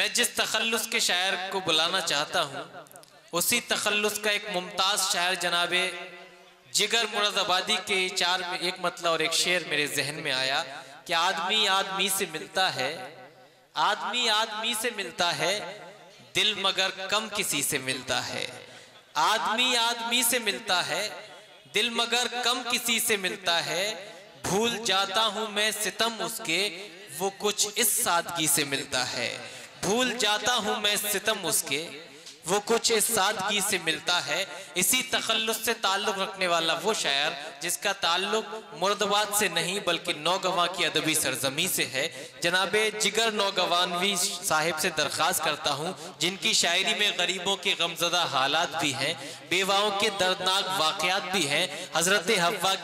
मैं जिस तखल्लुस के शायर को बुलाना चाहता हूँ उसी तखल्लुस का एक मुमताज शायर जनाबे जिगर मुरादाबादी के 4 में एक मतलब और एक शेर मेरे जहन में आया कि आदमी आदमी से मिलता है, आदमी आदमी से मिलता है, दिल मगर कम किसी से मिलता है। आदमी आदमी से मिलता है, दिल मगर कम किसी से मिलता है। भूल जाता हूं मैं सितम उसके, वो कुछ इस सादगी से मिलता है। भूल जाता हूं मैं सितम उसके, वो कुछ इस सादगी से मिलता है। इसी तखल्लुस से ताल्लुक रखने वाला वो शायर जिसका ताल्लुक मुर्दाबाद से नहीं बल्कि नौगवां की अदबी सरजमी से है, जनाबे जिगर नौगवानवी साहिब से दरख्वास्त करता हूँ, जिनकी शायरी में गरीबों के गमजदा हालात भी हैं, बेवाओं के दर्दनाक वाक़यात भी हैं, हजरत हव्वा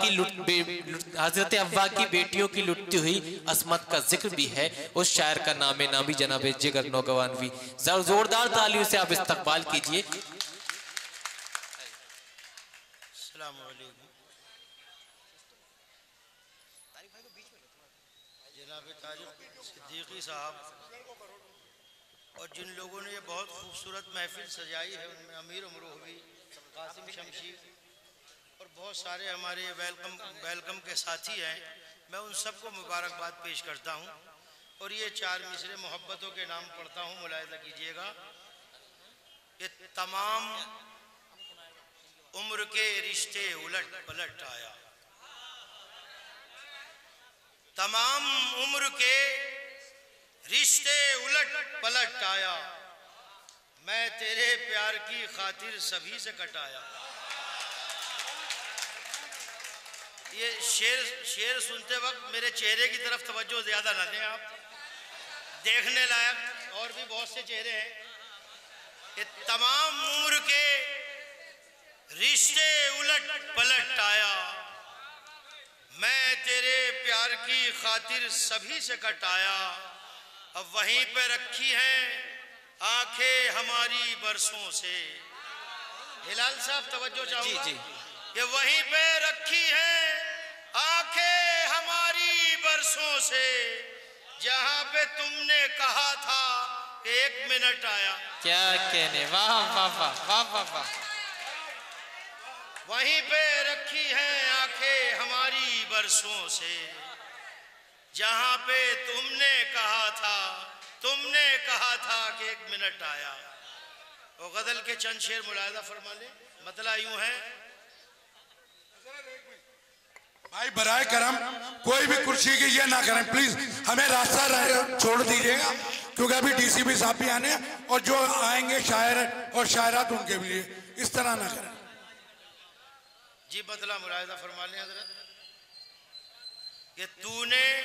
की बेटियों की लुटती हुई असमत का जिक्र भी है। उस शायर का नामे नामी जनाबे जिगर नौगवानवी, जोरदार तालियों से आप इस्तकबाल कीजिए। जनाब तारिक सिद्दीकी साहब और जिन लोगों ने ये बहुत खूबसूरत महफिल सजाई है उनमें अमीर उमरोहवी, कासिम शमशी और बहुत सारे हमारे वेलकम के साथी हैं। मैं उन सबको मुबारकबाद पेश करता हूँ और ये 4 मिसरे मोहब्बतों के नाम पढ़ता हूँ, मुलाहिजा कीजिएगा। ये तमाम उम्र के रिश्ते उलट पलट आया, तमाम उम्र के रिश्ते उलट पलट आया, मैं तेरे प्यार की खातिर सभी से कटाया। ये शेर सुनते वक्त मेरे चेहरे की तरफ तवज्जो ज्यादा ना दें आप, देखने लायक और भी बहुत से चेहरे हैं। ये तमाम उम्र के रिश्ते उलट पलट आया, मैं तेरे प्यार की खातिर सभी से कटाया। अब वहीं पे रखी हैं आंखें हमारी बरसों से। हिलाल साहब तवज्जो चाहूंगा। जी जी। ये वहीं पे रखी हैं आंखें हमारी बरसों से, जहां पे तुमने कहा था 1 मिनट आया। क्या कहने, वाह वाह वाह वाह वाह वाह। वहीं पे रखी हैं आंखें हमारी बरसों से, जहां पे तुमने कहा था कि 1 मिनट आया। वो गजल के चंद शेर मुलाहिजा फरमा ले। मतला यूं है, भाई बराए करम कोई भी कुर्सी की ये ना करें प्लीज, हमें रास्ता छोड़ दीजिएगा क्योंकि अभी डीसीपी साहब भी आने और जो आएंगे शायर और शायरात उनके लिए, इस तरह ना करें जी। बदला मुलाहिजा फरमा लें हजरत कि तूने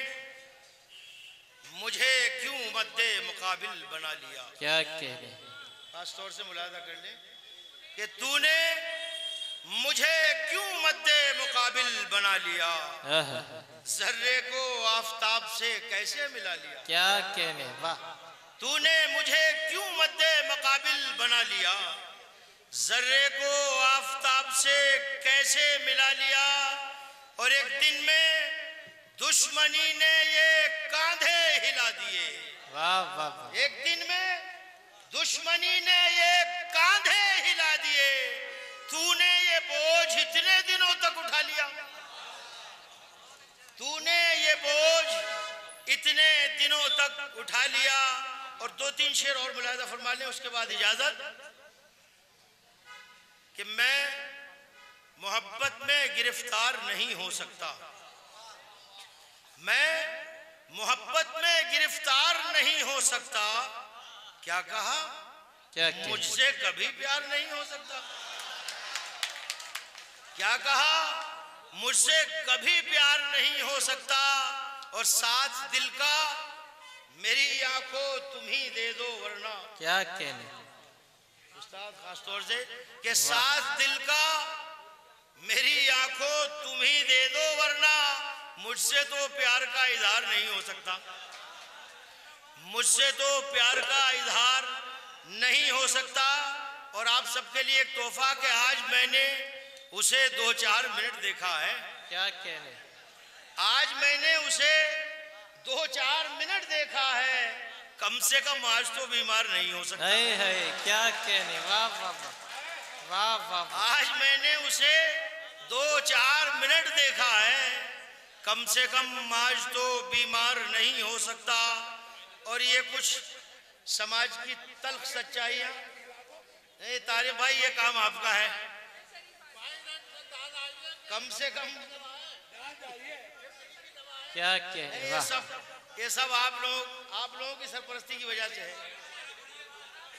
मुझे क्यों मद्दे मुकाबिल बना लिया। क्या कहने, खास तौर से मुलाहिजा कर लें कि तूने मुझे क्यों मद्दे मुकाबिल बना लिया, जर्रे को आफताब से कैसे मिला लिया। क्या कहने, वाह। तूने मुझे क्यों मद्दे मुकाबिल बना लिया, जर्रे को आफताब से कैसे मिला लिया। और एक दिन में दुश्मनी ने ये कांधे हिला दिए। वाह वाह वाह। एक दिन में दुश्मनी ने ये कांधे हिला दिए, तूने ये बोझ इतने दिनों तक उठा लिया। तूने ये बोझ इतने दिनों तक उठा लिया। और 2-3 शेर और मुलाहिजा फरमा लें, उसके बाद इजाजत। कि मैं मोहब्बत में गिरफ्तार नहीं हो सकता, मैं मोहब्बत में गिरफ्तार नहीं हो सकता। क्या कहा, क्या मुझसे कभी प्यार नहीं हो सकता। क्या कहा, मुझसे कभी प्यार नहीं हो सकता। और साथ दिल का मेरी आंखों तुम ही दे दो वरना। क्या कहने उस्ताद, खास तौर से कि साथ दिल का मेरी आंखों तुम ही दे दो वरना मुझसे तो प्यार का इजहार नहीं हो सकता। मुझसे तो प्यार का इजहार नहीं हो सकता। और आप सबके लिए एक तोहफा कि आज मैंने उसे 2-4 मिनट देखा है। क्या कहने, आज मैंने उसे 2-4 मिनट देखा है। कम से कम आज तो बीमार नहीं हो सकता। है क्या कहने, वाह वाह वाह वाह वाह वाह। आज मैंने उसे 2-4 मिनट देखा है, कम से कम आज तो बीमार नहीं हो सकता। और ये कुछ समाज की तल्ख सच्चाइयां। नहीं तारिक भाई, ये काम आपका है, कम से कम क्या कहने, ये सब आप लोगों की सरपरस्ती की वजह से है।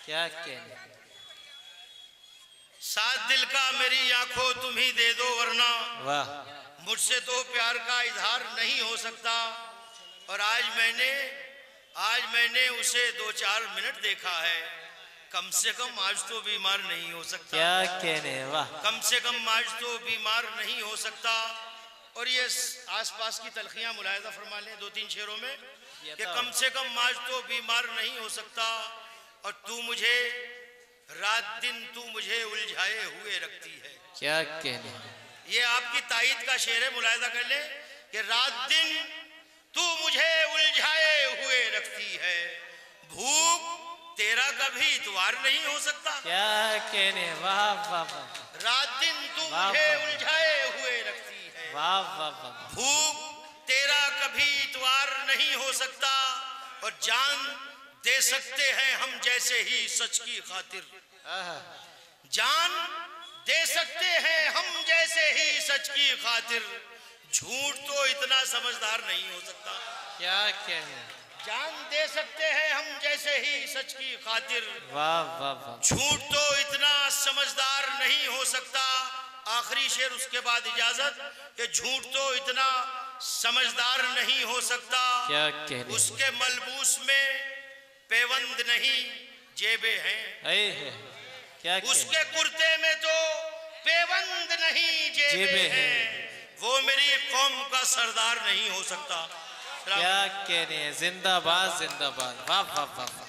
क्या कहने। साथ दिल का मेरी आंखों तुम ही दे दो, वरना वाह, मुझसे तो प्यार का इजहार नहीं हो सकता। और आज मैंने उसे 2-4 मिनट देखा है, कम से कम आज तो बीमार नहीं हो सकता। क्या कहने, वाह। कम से कम आज तो बीमार नहीं हो सकता। और ये आसपास की तलखियां मुलाहिजा फरमा लें 2-3 शेरों में कि कम से कम आज तो बीमार नहीं हो सकता। और तू मुझे रात दिन तू मुझे उलझाए हुए रखती है। क्या कहने। ये आपकी तायीद का शेर है, मुलाहिजा कर ले कि रात दिन तू मुझे उलझाए हुए रखती है, भूख तेरा कभी इतवार नहीं हो सकता। क्या कहने, वाह वाह वाह। रात दिन तू मुझे उलझाए हुए रखती है, वाह वाह वाह। भूख तेरा कभी इतवार नहीं हो सकता। और जान दे सकते हैं हम जैसे ही सच की खातिर, जान दे सकते हैं हम जैसे ही सच की खातिर, झूठ तो इतना समझदार नहीं हो सकता। क्या कहने। जान दे सकते हैं हम जैसे ही सच की खातिर, वाह वाह वाह। झूठ तो इतना समझदार नहीं हो सकता। आखिरी शेर, उसके बाद इजाजत कि झूठ तो इतना समझदार नहीं हो सकता। क्या कहने। उसके मलबूस में पेवंद नहीं जेबे हैं, क्या उसके कुर्ते में तो पेवंद नहीं जेबे हैं, वो मेरी कौम का सरदार नहीं हो सकता। क्या कहने। जिंदाबाद जिंदाबाद, वाह वाह वाह।